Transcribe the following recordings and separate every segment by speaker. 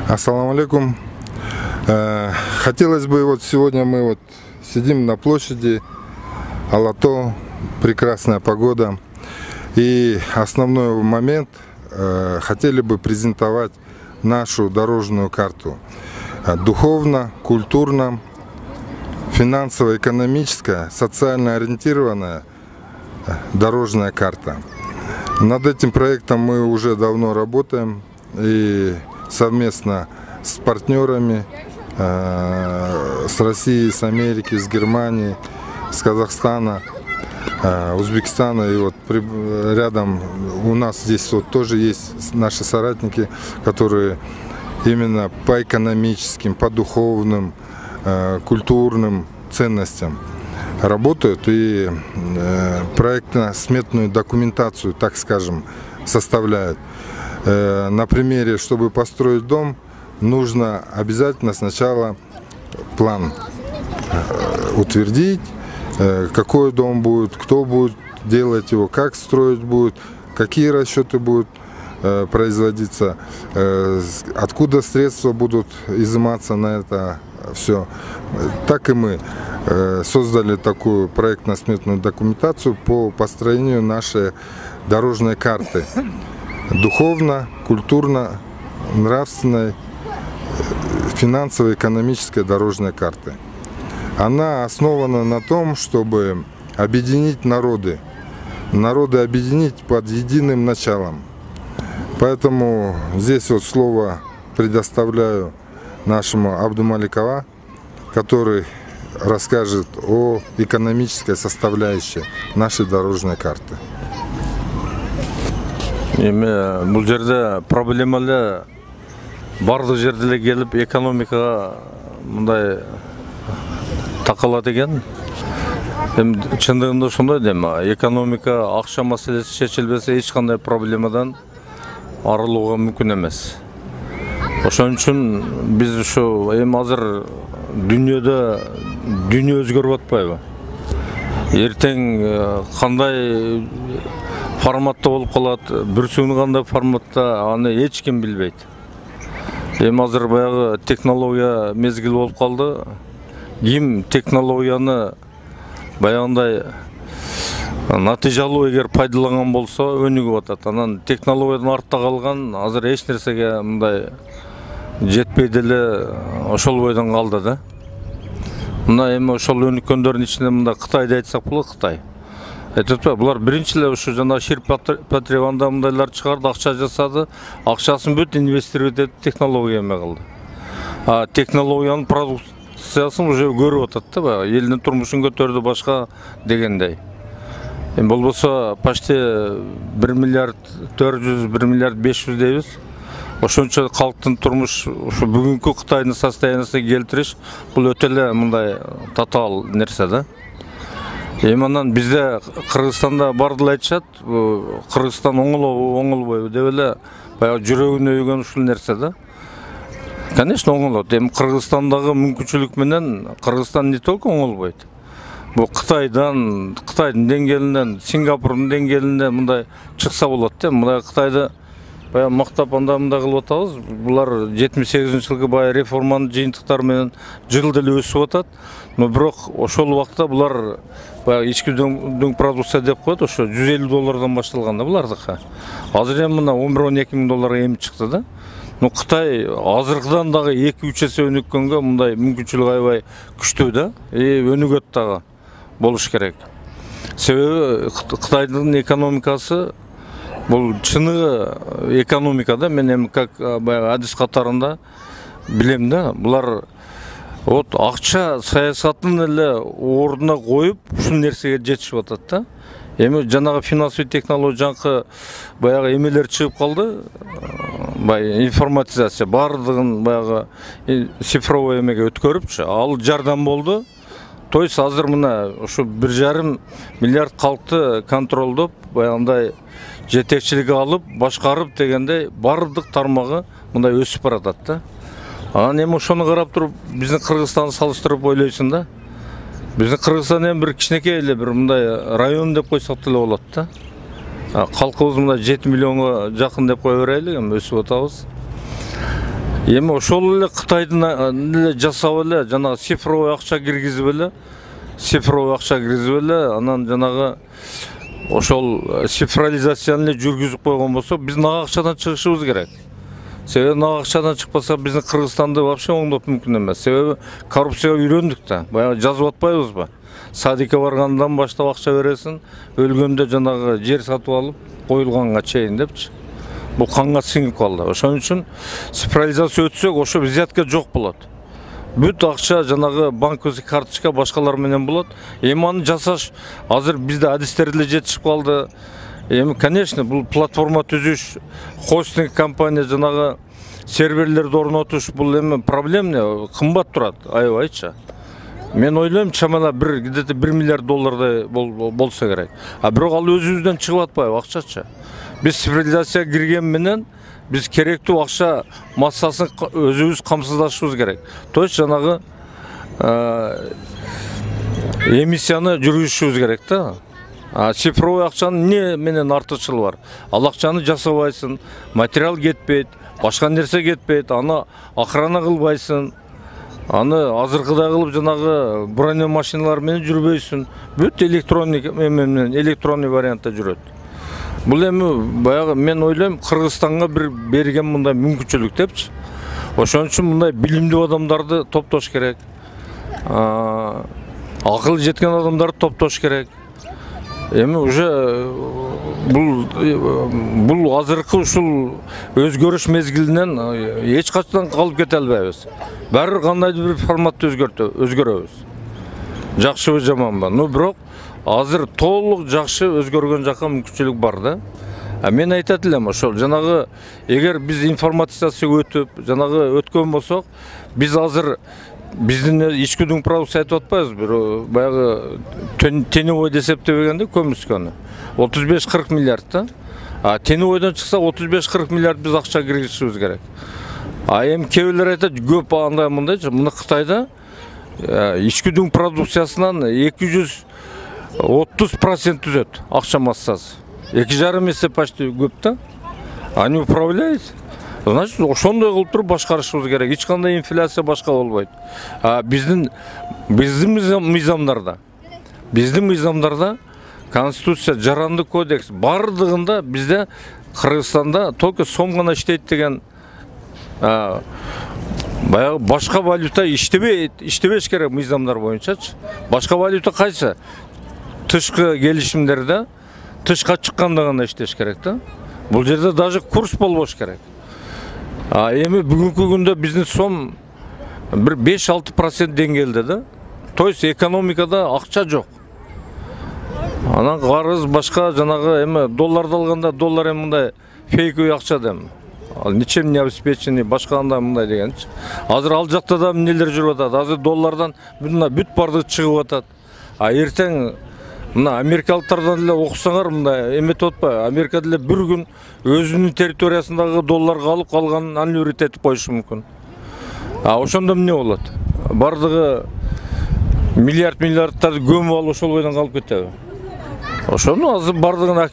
Speaker 1: Ассаламу алейкум. Хотелось бы, сегодня мы сидим на площади Алато, прекрасная погода. И основной момент, хотели бы презентовать нашу дорожную карту. Духовно, культурно, финансово-экономическая, социально ориентированная дорожная карта. Над этим проектом мы уже давно работаем и совместно с партнерами, с России, с Америки, с Германии, с Казахстана, Узбекистана. И рядом у нас здесь тоже есть наши соратники, которые именно по экономическим, по духовным, культурным ценностям работают и проектно-сметную документацию, так скажем, составляют. На примере, чтобы построить дом, нужно обязательно сначала план утвердить, какой дом будет, кто будет делать его, как строить будет, какие расчеты будут производиться, откуда средства будут изыматься на это все. Так и мы создали такую проектно-сметную документацию по построению нашей дорожной карты. Духовно, культурно, нравственной, финансово-экономической дорожной карты. Она основана на том, чтобы объединить народы, объединить под единым началом. Поэтому здесь слово предоставляю нашему Абдумаликова, который расскажет о экономической составляющей нашей дорожной карты.
Speaker 2: Бұл жерде проблемалы барлық жерде келіп экономикаға мындай тақалады екен. Шындығында сондай дейм, экономика, ақша мәселесі шешілбесе ешқандай проблемадан арылуға мүмкін емес. Ошон үчүн биз азыр дүние өзгөрүп атпайбы? Ертең кандай форматта болуп калат, бүрсүн кандай форматта, аны эч ким билбейт. Азыр баягы технология мезгил болуп калды. Ким технологияны баягындай натыйжалуу эгер пайдаланган болсо өнүгүп атат. Анан технологиядан артта калган азыр эч нерсеге мындай жетпей деле ошол бойдон калды да. Мына ошол өнүккөндөрдүн ичинде мында Кытайды айтсак болот, Кытай. Булар биринчиле ушу жана Шир Патриванда мындайлар чыгарды, акча жасады, акчасын бүт инвестировать этип технология эме кылды. Технологиянын продукциясын уже көрүп атат да, элдин турмушун көтөрдү башка дегендей. Болбосо почти 1 миллиард 400, 1 миллиард 500 дейбиз. Ошончо калктын турмуш ушу бүгүнкү Кытайдын состояниясына келтириш бул өтө эле мындай татаал нерсе да. Анан бизде Кыргызстанда бардылар айтышат, Кыргызстан оңолбойбу деп эле баягы жүрөгүнө үйгөн ушул нерсе да. Конечно, оңолот. Кыргызстандагы мүмкүнчүлүк менен Кыргызстан не только оңолбойт. Бул Кытайдын деңгээлинен, Сингапурдун деңгээлинде мындай чыкса болот да. Мындай Кытайды баягы мактап анда-мында кылып атабыз. Булар 78-жылкы баягы реформанын жыйынтыктары менен жылда эле өсүп атат. Но бирок ошол убакта булар баягы ички дөң продукция деп коет, ошо $150 башталган да булардыкы. Азыр эми мына $11-12 эми чыкты да. Но Кытай азыркыдан дагы 2-3 эсе өнүккөнгө мындай мүмкүнчүлүк аябай күчтүү да. Өнүгөт дагы болуш керек. Себеби Кытайдын экономикасы бул чыныгы экономика да. Мен эми как адис катарында билем да. Булар акча саясатын эле ордуна коюп, ушул нерсеге жетишип атат да. Эми жанагы финансовый технология жанкы баягы эмелер чыгып калды. Информатизация бардыгын баягы цифровой эмеге өткөрүпчү. Ал жардам болду. То есть азыр мына ушу 1,5 миллиард калкты контролдоп, баягындай жетекчилик алып, башкарып дегендей бардык тармагы мындай өсүп баратат да. Анан эми ошону карап туруп биздин Кыргызстанды салыштырып ойлойсуң да. Биздин Кыргызстан эми бир кичинекей эле бир мындай район деп койсок деле болот да. Халқымыз мына 7 миллионға жақын деп қоя берелік, өсіп отырмыз. Эми ошол эле Кытайдын эле жасап эле жанагы цифровой акча киргизип эле, анан жанагы ошол цифрализацияны жүргүзүп койгон болсок, биз нак акчадан чыгышыбыз керек. Себеби нак акчадан чыкпаса биздин Кыргызстанды вообще оңдоп мүмкүн эмес. Себеби коррупцияга үйрөндүк да. Баягы жазып атпайбызбы? Садикке баргандан баштап акча бересиң, өлгөндө жанагы жер сатып алып коюлганга чейин депчи. Бул канга сиңип калды. Ошон үчүн цифрализация өтсөк, ошо взятка жок болот. Бүт акча жанагы банковский карточка башкалар менен болот. Эми аны жасаш азыр бизде адистер деле жетишип калды. Эми, конечно, бул платформа түзүш, хостинг компания жанагы серверлерди орнотуш бул эми проблемный, кымбат турат, аябайча. Мен ойлойм, чамана где-то 1 миллиард доллардай болса керек. А бирок ал өзүбүздөн чыгып атпайбы акчачы. Биз цифрализацияга кирген менен биз керектүү акча массасын өзүбүз камсыздашыбыз керек. То есть жанагы эмиссияны жүргүзүшүбүз керек да. Цифровой акчанын эмне менен артыкчылыгы бар? Ал акчаны жасабайсың, материал кетпейт, башка нерсе кетпейт, аны охрана кылбайсың. Аны азыркыдай кылып жанагы броня машиналар менен жүрбөйсүн. Бүт электронный вариантта жүрөт. Бул эми баягы мен ойлойм, Кыргызстанга бир берген мындай мүмкүнчүлүк депчи. Ошон үчүн мындай билимдүү адамдарды топтош керек. Акыл жеткен адамдарды топтош керек. Эми уже бул азыркы ушул өзгөрүш мезгилинен эч качан калып кете албайбыз. Баары кандайдыр бир форматты өзгөрөбүз. Жакшыбы, жаманбы? Ну, бирок азыр толук жакшы өзгөргөн жакка мүмкүнчүлүк бар да. Мен айтат элем, ошол жанагы эгер биз информатизацияга өтүп, жанагы өткөн болсок, биз азыр биздин ички дүң продукция айтып атпайбызбы? Баягы теневой деп эсептебегенде көмүскөнү 35-40 миллиард да. Теневойдон чыкса 35-40 миллиард биз акча киргизишибиз керек. Эми кээ бирлер айтат, көп андай мындайчы, мына Кытайда ички дүң продукциясынан 230% түзөт акча массасы. 2,5 есе почти көп да. Они управляют. Значит, ошондой кылып туруп башкарышыбыз керек. Эч кандай инфляция башка болбойт. Биздин мыйзамдарда Конституция, жарандык кодекс бардыгында бизде Кыргызстанда только сом гана иштейт деген баягы башка валюта иштебеш керек мыйзамдар боюнчачы. Башка валюта кайсы? Тышкы келишимдерде тышка чыкканда гана иштеш керек да. Бул жерде даже курс болбош керек. Эми бүгүнкү күндө биздин сом бир 5-6% деңгээлде да. То есть экономикада акча жок. Анан карыз башка жанагы эми долларды алганда доллар эми мындай фейковый акча дем. Ал ничем не обеспеченный башка андай мындай дегенчи. Азыр ал жакта да эмнелер жүрүп атат. Азыр доллардан бүт бардыгы чыгып атат. Эртең мына америкалыктардан эле окусаңар мындай эметип атпайбы? Америка деле бир күн өзүнүн территориясындагы долларга алып калганын аннюрит этип коюшу мүмкүн. Ошондо эмне болот? Бардыгы миллиардтарды көмүп алып ошол бойдон калып кетеби? Ошону азыр бардыгын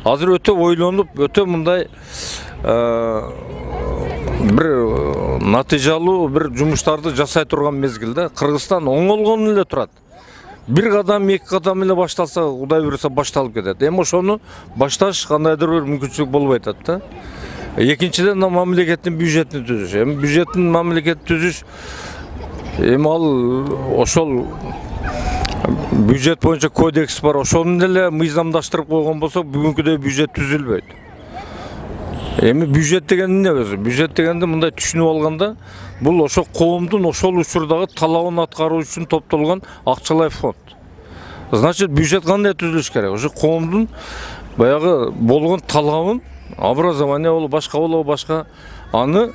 Speaker 2: азыр өтө ойлонуп, өтө мындай бир натыйжалуу бир жумуштарды жасай турган мезгилде Кыргызстан оңолгон эле турат. Бир кадам, эки кадам эле башталса, Кудай буйруса башталып кетет. Эми ошону башташ кандайдыр бир мүмкүнчүлүк болбой атат да. Экинчиден мамлекеттин бюджетин түзүш. Эми бюджеттин мамлекет түзүш эми ал ошол бюджет боюнча кодекс бар. Ошону деле мыйзамдаштырып койгон болсок, бүгүнкүдөй бюджет түзүлбөйт. Эми бюджет деген эмне өзү? Бюджет дегенде мындай түшүнүп алганда, бул ошо коомдун ошол учурдагы талабын аткаруу үчүн топтолгон акчалай фонд. Значит, бюджет кандай түзүлүш керек? Ошо коомдун баягы болгон талабын, образование болобу, башка болобу, башка аны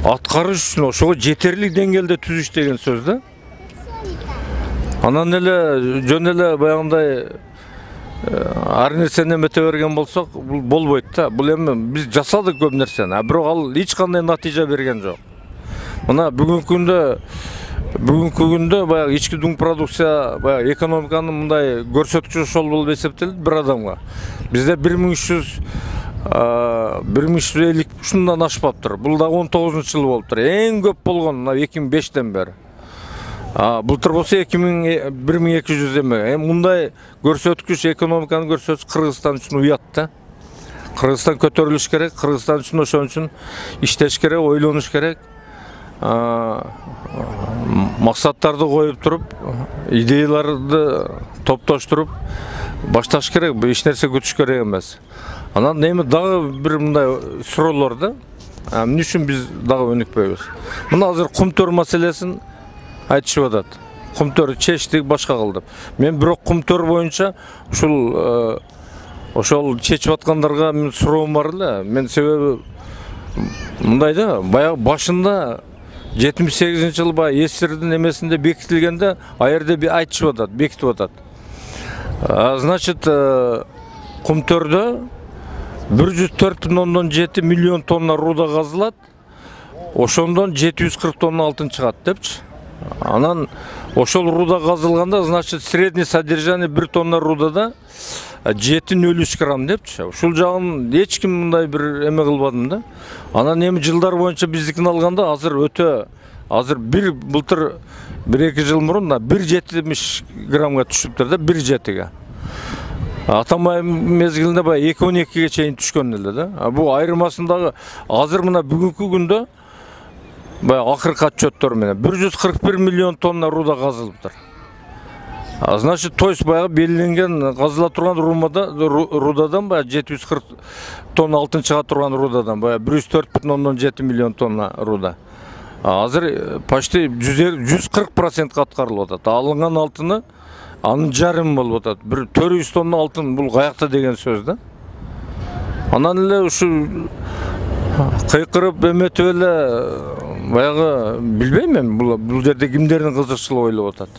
Speaker 2: аткарыш үчүн ошого жетерлик деңгээлде түзүш деген сөз да. Анан эле жөн эле баягындай ар нерсени эмете берген болсок, бул болбойт да. Бул эми биз жасадык көп нерсени, бирок ал эч кандай натыйжа берген жок. Мына бүгүнкү күндө баягы ички дүң продукция, баягы экономиканын мындай көрсөткүчү ошол болуп эсептелет бир адамга. Бизде 1300 1350 ушундан ашпаптыр. Бул да 19-жыл болуптур. Эң көп болгон мына 2005-тен бери. Былтыр болсо 1200 эме. Мындай көрсөткүч, экономиканы көрсөткүч Кыргызстан үчүн уят да. Кыргызстан көтөрүлүш керек, Кыргызстан үчүн ошон үчүн иштеш керек, ойлонуш керек. Максаттарды коюп туруп, идеяларды топтоштуруп башташ керек, эч нерсе күтүш керек эмес. Анан эми дагы бир мындай суроолор да. Эмне үчүн биз дагы өнүкпөйбүз? Мына азыр кумтөр маселесин айтышып атат. Кумтөр чечтик, башка кылдык. Мен бирок кумтөр боюнча ошол чечип аткандарга мен суроом бар эле. Мен себеби мындай да, баягы башында 78-жылы баягы СССРдин эмесинде бекитилгенде а жерде айтышып атат, бекитип атат. Значит, кумтөрдө 104,7 миллион тонна руда казылат, ошондон 740 тонна алтын чыгат депчи. Анан ошол руда казылганда, значит, средний содержание 1 тонна рудада 7,03 грамм депчи. Ушул жагын эч ким мындай бир эме кылбадым да. Анан эми жылдар боюнча биздикин алганда азыр былтыр 1-2 жыл мурун 1,70 граммга түшүптүр да, 1,7ге. Атамай мезгилинде баягы 2,12ге чейин түшкөн эле да. Бул айырмасындагы азыр мына бүгүнкү күндө баягы акыркы отчеттор менен 141 миллион тонна руда казылыптыр. Значит, то есть баягы белгиленген казыла турган рудадан баягы 740 тонна алтын чыга турган рудадан баягы 104,7 миллион тонна руда. Азыр почти 140% аткарылып атат. Алынган алтыны анын жарым болуп атат. 400 тонна алтын бул каякта деген сөз да. Анан эле ушу кыйкырып эметип эле баягы билбейм мен бул жерде кимдердин кызыкчылыгы ойлоп атат.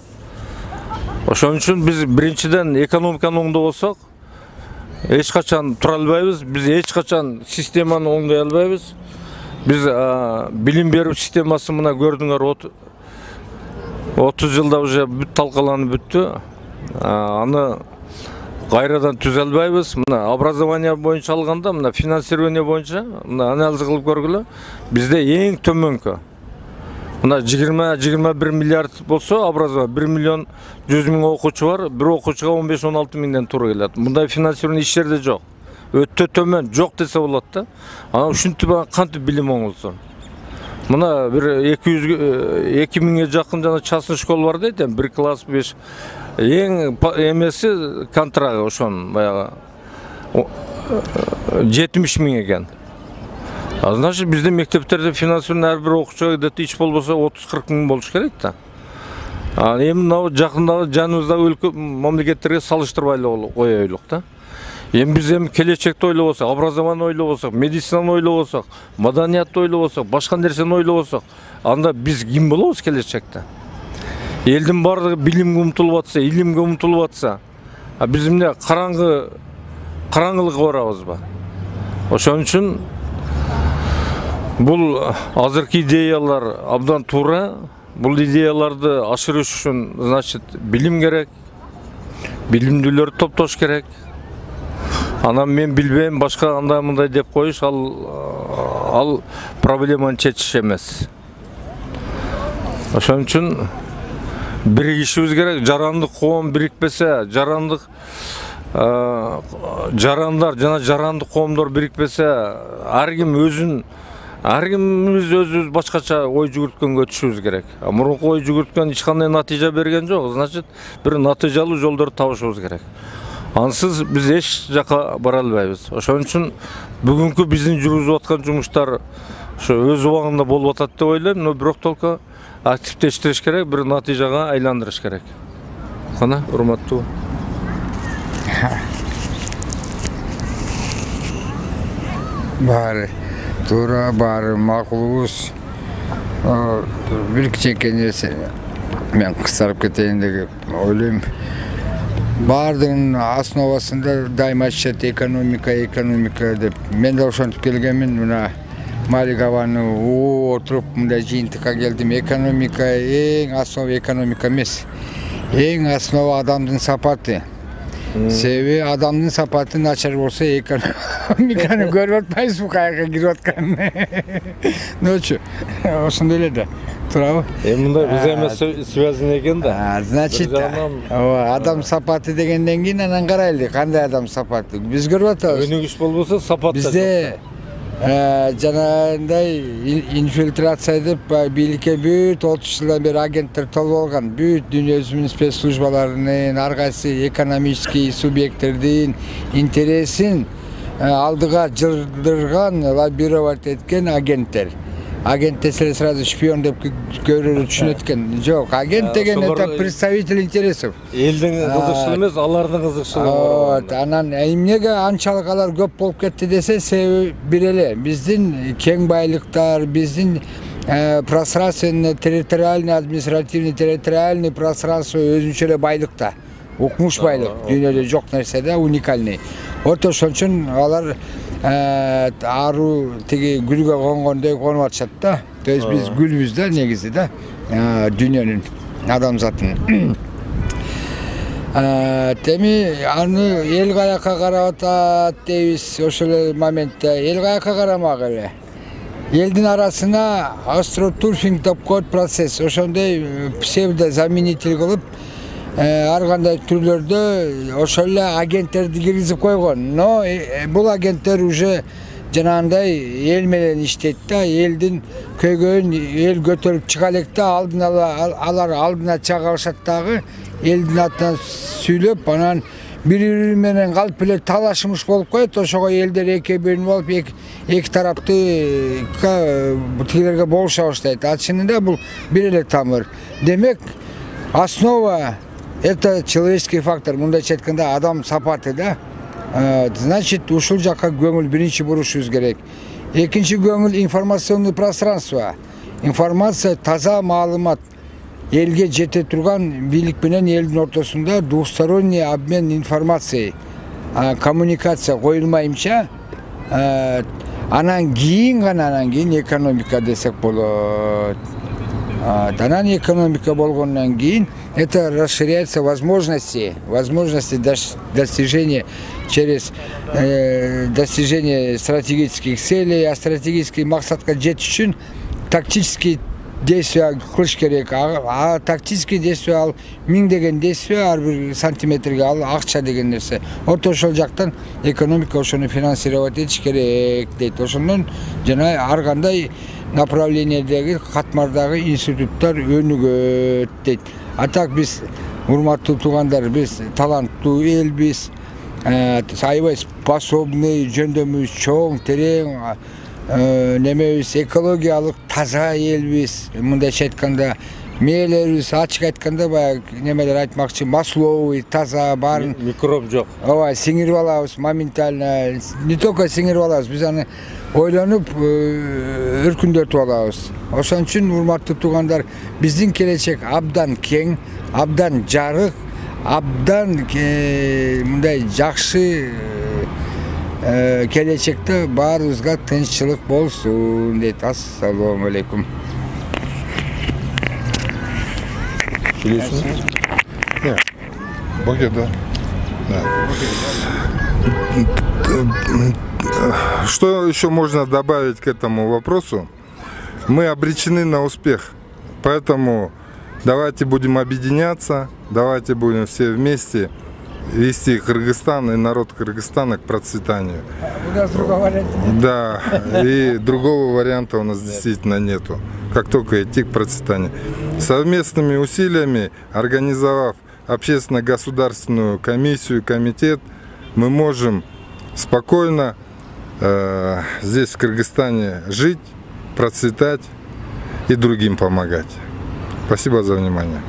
Speaker 2: Ошон үчүн биз биринчиден экономиканы оңдобосок эч качан тура албайбыз, биз эч качан системаны оңдой албайбыз. Biz bilim берүү системасы мына көрдүңөр 30 жылда уже талкаланып бүттү. Аны кайрадан түзө албайбыз. Мына образование боюнча алганда, мына финансирование боюнча мына анализ кылып көргүлө. Бизде эң төмөнкү. Мына 20-21 миллиард болсо образование 1 миллион 100 миң окуучу бар, бир окуучуга 15-16 миңден туура келет. Мындай финансирование иш жерде жок. Өтө төмөн жок десе болот да. Анан ушинтип кантип билим оңолсун. Мына бир 200 миңге жакын жана частный школа бар дейт, бир класс 5. Эң эмеси контрагы ошон баягы 70 миң экен. Значит, биздин мектептерде финансирование ар бир окуучуга где-то ич болбосо 30-40 миң болуш керек да. Эми мына жакындагы жаныбыздагы өлкө мамлекеттерге салыштырбай эле коелук да. Эми биз келечекти ойлобосок, образование ойлобосок, медицинаны ойлобосок, маданиятты ойлобосок, башка нерсени ойлобосок, анда биз ким болобуз келечекте? Элдин бардыгы билимге умтулуп атса, илимге умтулуп атса, биз эмне караңгылыкка барабызбы? Ошон үчүн бул азыркы идеялар абдан туура. Бул идеяларды ашырыш үчүн, значит, билим керек. Билимдүүлөрдү топтош керек. Анан мен билбейм, башка андай мындай деп коюш, ал проблеманы чечиш эмес. Ошон үчүн биригишибиз керек. Жарандык коом бирикпесе, жарандар жана жарандык коомдор бирикпесе, ар кимimiz өзүбүз башкача ой жүгүрткөнгө түшүбүз керек. Мурунку ой жүгүрткөн эч кандай натыйжа берген жок. Значит, бир натыйжалуу жолдорду табышыбыз керек. Ансыз биз эч жака бара албайбыз. Ошон үчүн бүгүнкү биздин жүргүзүп аткан жумуштар ошо өз убагында болуп атат деп ойлойм, но бирок только активдештириш керек, бир натыйжага айландырыш керек. Кана, урматтуу.
Speaker 3: Баары туура, баары макулубуз. Бир кичинекей нерсе мен кыскартып кетейин деп ойлойм. Бардын основасында дайыма айтышат экономика деп. Мен да ошентип келгенмин. Мына Малигованы отуруп мындай жыйынтыкка келдим. Экономика эң основа экономика эмес. Эң основа адамдын сапаты. Себеби адамдын сапаты начар болсо экономиканы көрүп атпайбыз бу каяка кирип атканын. Ночу. Ошондой эле да. Туурабы?
Speaker 2: Мындай взаимосвязан связан экен да.
Speaker 3: Значит, адам сапаты дегенден кийин анан карайлы, кандай адам сапаты. Биз көрүп атабыз.
Speaker 2: Өнүгүш болбосо сапат да.
Speaker 3: Бизде жанагындай инфильтрация деп бийликке бүт 30 жылдан бери агенттер толуп алган. Бүт дүйнөбүздүн спецслужбаларынын, ар кайсы экономический субъекттердин интересин алдыга жылдырган, лоббировать эткен агенттер. Агент десе сразу шпион деп көрүүнү түшүнөт экен. Жок, агент деген это представитель интересов.
Speaker 2: Элдин кызыкчылыгы эмес, алардын кызыкчылыгы.
Speaker 3: Анан эмнеге анчалык алар көп болуп кетти десе, себеби бир эле. Биздин кең байлыктар, биздин пространственный, территориальный, административный, территориальный пространство өзүнчө эле байлыкта. Укмуш байлык, дүйнөдө жок нерсе да, уникальный. Вот ошон үчүн алар ару тиги гүлгө конгондой конуп атышат да. То есть биз гүлбүз да негизи да, дүйнөнүн, адамзаттын. Теми аны эл каяка карап атат дейбиз, ошол эле моментте эл каяка карамак эле. Элдин арасына астротурфинг деп коет процесс, ошондой псевдозаменитель кылып ар кандай түрлөрдө ошол эле агенттерди киргизип койгон. Но бул агенттер уже жанагындай эл менен иштейт да, элдин көйгөйүн эл көтөрүп чыга элек да, алар алдына чыга алышат дагы, элдин атынан сүйлөп, анан бири-бири менен калп эле талашмыш болуп коет. Ошого элдер экиге бөлүнүп алып, эки тарапты тигилерге болуша баштайт. А чынында бул бир эле тамыр. Демек, основа это человеческий фактор, мындайча айтканда адам сапаты да. Значит, ушул жакка көңүл биринчи бурушубуз керек. Экинчи көңүл информационный пространство. Информация, таза маалымат. Элге жете турган бийлик менен элдин ортосунда двусторонний обмен информацией, коммуникация коюлмайынча, анан кийин экономика десек болот. Анан экономика болгондон кийин это расширяется возможности достижения через достижение стратегических целей, а стратегический максатка жетиш үчүн тактический действия кылыш керек. А тактический действия ал миңдеген действия, ар бир сантиметрге ал акча деген нерсе. Вот ошол жактан экономика ошону финансировать этиш керек дейт. Ошондон жана ар кандай направлениедеги катмардагы институттар өнүгөт дейт. А так биз, урматтуу туугандар, биз таланттуу элбиз, аябай способный, жөндөмүбүз чоң, терең, немебиз экологиялык таза элбиз. Мындайча айтканда мээлерибиз, ачык айтканда баягы немелер айтмакчы, масловый, таза, баарын
Speaker 2: микроб жок.
Speaker 3: Ооба, сиңирип алабыз моментально. Не только сиңирип алабыз, биз аны ойлонуп өркүндөтүп алабыз. Ошон үчүн урматтуу туугандар, биздин келечек абдан кең, абдан жарык, абдан мындай жакшы келечекте баарыбызга тынччылык болсун дейт. Ассалому алейкум.
Speaker 1: Что еще можно добавить к этому вопросу? Мы обречены на успех, поэтому давайте будем объединяться, давайте будем все вместе вести Кыргызстан и народ Кыргызстана к процветанию.
Speaker 3: У нас другого варианта нет.
Speaker 1: Да, и другого варианта у нас действительно нету, как только идти к процветанию. Совместными усилиями, организовав общественно-государственную комиссию, комитет, мы можем спокойно здесь, в Кыргызстане, жить, процветать и другим помогать. Спасибо за внимание.